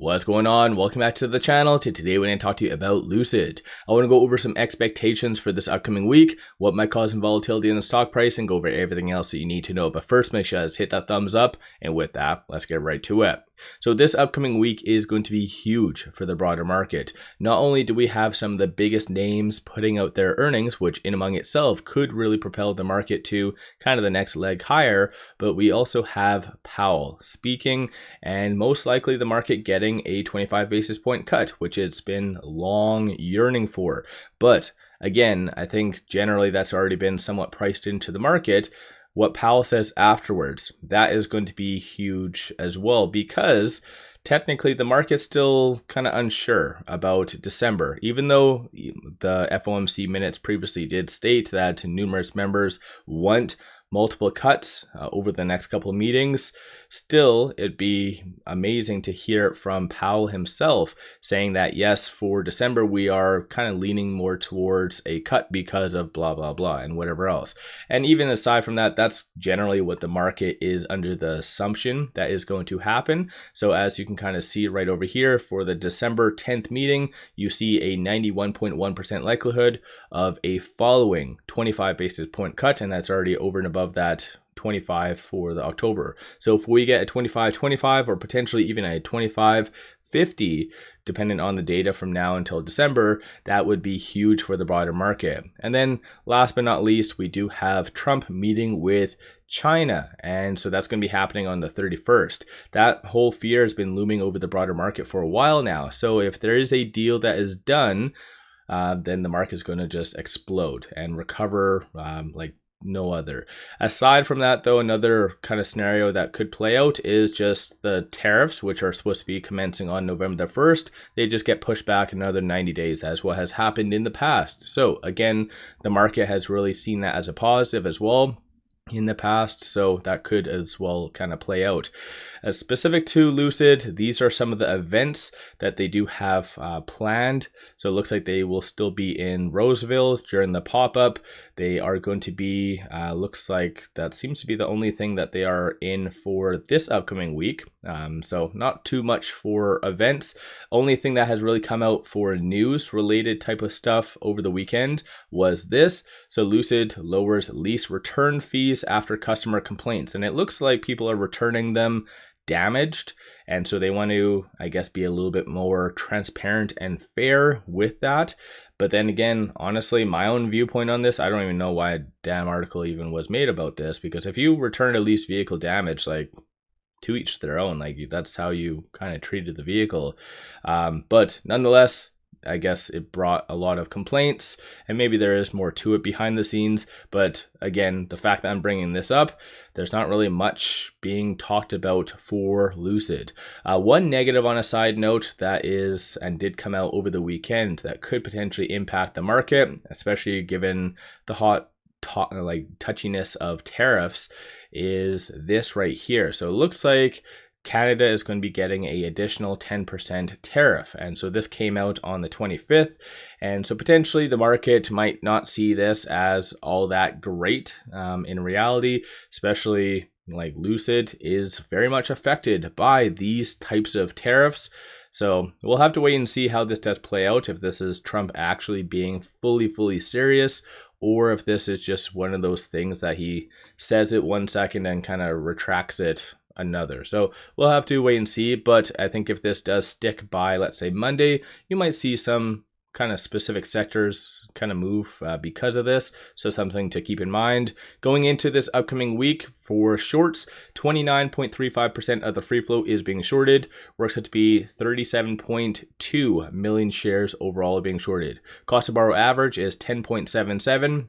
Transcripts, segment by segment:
What's going on? Welcome back to the channel. Today we're going to talk to you about Lucid. I want to go over some expectations for this upcoming week, what might cause some volatility in the stock price, and go over everything else that you need to know. But first, make sure to hit that thumbs up. And with that, let's get right to it. So this upcoming week is going to be huge for the broader market. Not only do we have some of the biggest names putting out their earnings, which in among itself could really propel the market to kind of the next leg higher, but we also have Powell speaking, and most likely the market getting a 25 basis point cut, which it's been long yearning for. But again, I think generally that's already been somewhat priced into the market. What Powell says afterwards, that is going to be huge as well, because technically the market's still kind of unsure about December, even though the FOMC minutes previously did state that numerous members want multiple cuts over the next couple of meetings. Still, it'd be amazing to hear it from Powell himself saying that yes, for December we are kind of leaning more towards a cut because of blah blah blah and whatever else. And even aside from that, that's generally what the market is under the assumption that is going to happen. So as you can kind of see right over here, for the December 10th meeting, you see a 91.1% likelihood of a following 25 basis point cut, and that's already over and above that 25 for the October. So if we get a 25-25 or potentially even a 25-50, depending on the data from now until December, that would be huge for the broader market. And then last but not least, we do have Trump meeting with China. And so that's going to be happening on the 31st. That whole fear has been looming over the broader market for a while now. So if there is a deal that is done, then the market is going to just explode and recover like no other. Aside from that, though, another kind of scenario that could play out is just the tariffs, which are supposed to be commencing on November the 1st. They just get pushed back another 90 days, as what has happened in the past. So again, the market has really seen that as a positive as well in the past, so that could as well kind of play out. As specific to Lucid, these are some of the events that they do have planned. So it looks like they will still be in Roseville during the pop-up. They are going to be, looks like that seems to be the only thing that they are in for this upcoming week. So not too much for events. Only thing that has really come out for news related type of stuff over the weekend was this. So Lucid lowers lease return fees after customer complaints, and it looks like people are returning them damaged, and so they want to, I guess, be a little bit more transparent and fair with that. But then again, honestly, my own viewpoint on this, I don't even know why a damn article even was made about this, because if you return a leased vehicle damage, like, to each their own, like, that's how you kind of treated the vehicle. But nonetheless, I guess it brought a lot of complaints, and maybe there is more to it behind the scenes. But again, the fact that I'm bringing this up, there's not really much being talked about for Lucid. One negative on a side note that is and did come out over the weekend that could potentially impact the market, especially given the touchiness of tariffs, is this right here. So it looks like Canada is going to be getting an additional 10% tariff. And so this came out on the 25th. And so potentially the market might not see this as all that great in reality, especially like Lucid is very much affected by these types of tariffs. So we'll have to wait and see how this does play out, if this is Trump actually being fully serious, or if this is just one of those things that he says it one second and kind of retracts it another. So we'll have to wait and see. But I think if this does stick by, let's say, Monday, you might see some kind of specific sectors kind of move because of this. So something to keep in mind going into this upcoming week. For shorts, 29.35% of the free float is being shorted. Works out to be 37.2 million shares overall being shorted. Cost to borrow average is 10.77.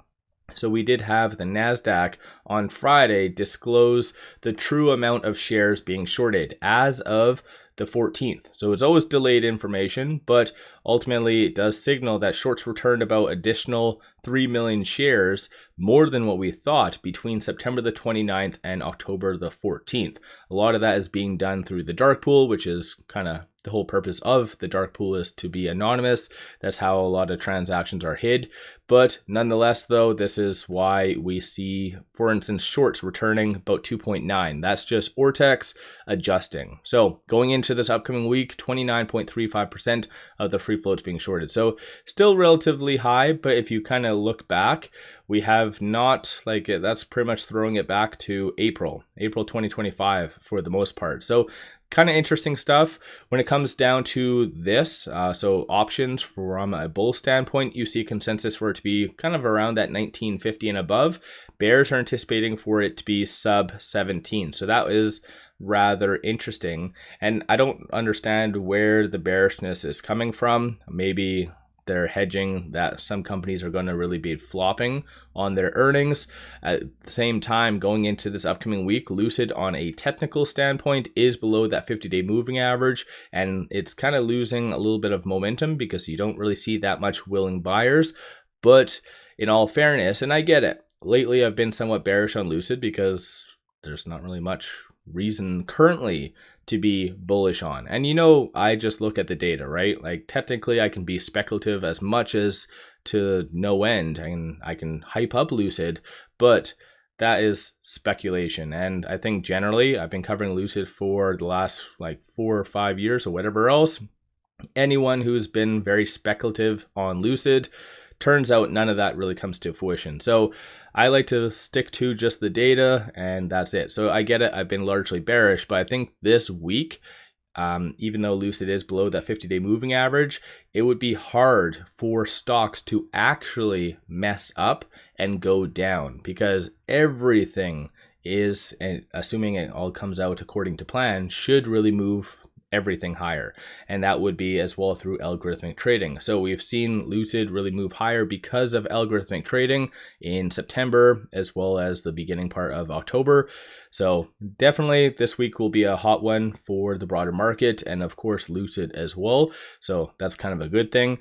So we did have the NASDAQ on Friday disclose the true amount of shares being shorted as of the 14th. So it's always delayed information, but ultimately it does signal that shorts returned about additional 3 million shares, more than what we thought, between September the 29th and October the 14th. A lot of that is being done through the dark pool, which is kind of the whole purpose of the dark pool, is to be anonymous. That's how a lot of transactions are hid. But nonetheless, though, this is why we see, for instance, shorts returning about 2.9. That's just Ortex adjusting. So going into this upcoming week, 29.35% of the free float's being shorted. So still relatively high, but if you kind of look back, we have not, like, that's pretty much throwing it back to April 2025 for the most part. So kind of interesting stuff when it comes down to this. So options, from a bull standpoint, you see consensus for it to be kind of around that 1950 and above. Bears are anticipating for it to be sub 17. So that is rather interesting. And I don't understand where the bearishness is coming from. Maybe they're hedging that some companies are going to really be flopping on their earnings. At the same time, going into this upcoming week, Lucid on a technical standpoint is below that 50-day moving average, and it's kind of losing a little bit of momentum because you don't really see that much willing buyers. But in all fairness, and I get it, lately I've been somewhat bearish on Lucid because there's not really much reason currently to be bullish on. And I just look at the data, right? Like, technically I can be speculative as much as to no end, and I can hype up Lucid, but that is speculation. And I think generally I've been covering Lucid for the last like 4 or 5 years or whatever else. Anyone who's been very speculative on Lucid, turns out none of that really comes to fruition. So I like to stick to just the data, and that's it. So I get it, I've been largely bearish, but I think this week, even though Lucid is below that 50-day moving average, it would be hard for stocks to actually mess up and go down, because everything is, and assuming it all comes out according to plan, should really move everything higher, and that would be as well through algorithmic trading. So we've seen Lucid really move higher because of algorithmic trading in September as well as the beginning part of October. So definitely this week will be a hot one for the broader market, and of course Lucid as well. So that's kind of a good thing.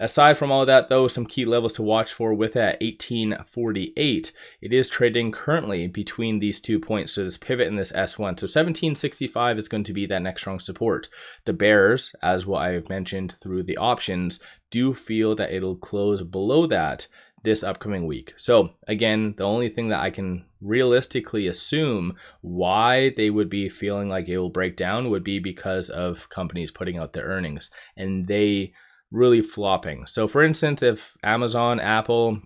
Aside from all of that, though, some key levels to watch for with at 1848. It is trading currently between these 2 points, so this pivot and this S1. So 1765 is going to be that next strong support. The bears, as what I've mentioned through the options, do feel that it'll close below that this upcoming week. So again, the only thing that I can realistically assume why they would be feeling like it will break down would be because of companies putting out their earnings and they really flopping. So for instance, if Amazon, Apple,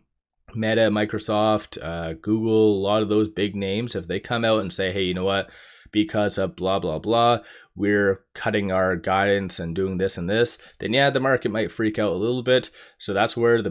Meta, Microsoft, Google, a lot of those big names, if they come out and say, hey, you know what, because of blah, blah, blah, we're cutting our guidance and doing this and this, then yeah, the market might freak out a little bit. So that's where the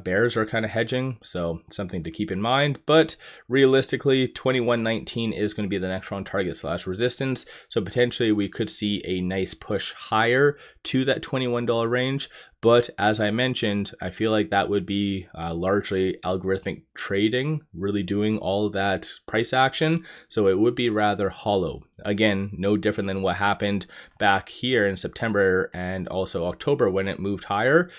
bears are kind of hedging. So something to keep in mind. But realistically, 2119 is going to be the next strong target / resistance. So potentially we could see a nice push higher to that $21 range. But as I mentioned, I feel like that would be largely algorithmic trading, really doing all of that price action. So it would be rather hollow. Again, no different than what happened back here in September and also October when it moved higher.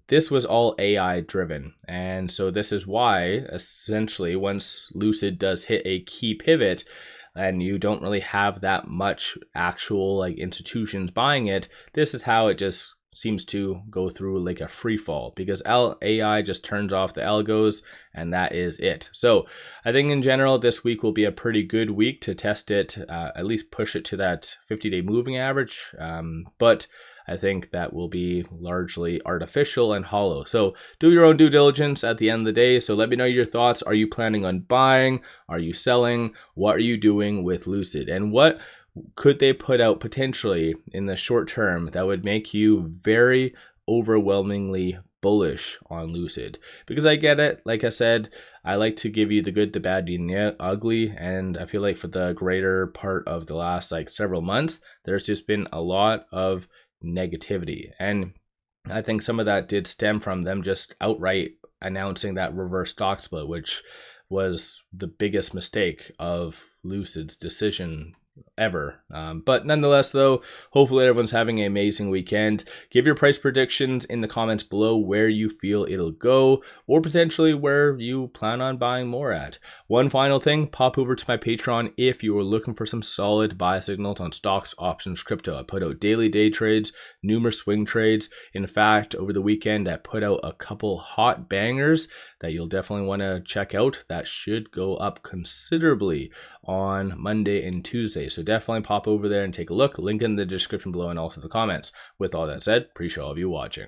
This was all AI driven. And so this is why essentially once Lucid does hit a key pivot, and you don't really have that much actual like institutions buying it, this is how it just seems to go through like a free fall, because AI just turns off the algos and that is it. So I think in general this week will be a pretty good week to test it, at least push it to that 50-day moving average, but I think that will be largely artificial and hollow. So do your own due diligence at the end of the day. So let me know your thoughts. Are you planning on buying? Are you selling? What are you doing with Lucid? And what could they put out potentially in the short term that would make you very overwhelmingly bullish on Lucid? Because I get it. Like I said, I like to give you the good, the bad, and the ugly. And I feel like for the greater part of the last like several months, there's just been a lot of negativity. And I think some of that did stem from them just outright announcing that reverse stock split, which was the biggest mistake of Lucid's decision ever. But nonetheless, though, hopefully everyone's having an amazing weekend. Give your price predictions in the comments below where you feel it'll go, or potentially where you plan on buying more at. One final thing, pop over to my Patreon if you are looking for some solid buy signals on stocks, options, crypto. I put out daily day trades, numerous swing trades. In fact, over the weekend, I put out a couple hot bangers that you'll definitely want to check out. That should go up considerably on Monday and Tuesday. So definitely pop over there and take a look. Link in the description below and also the comments. With all that said, appreciate all of you watching.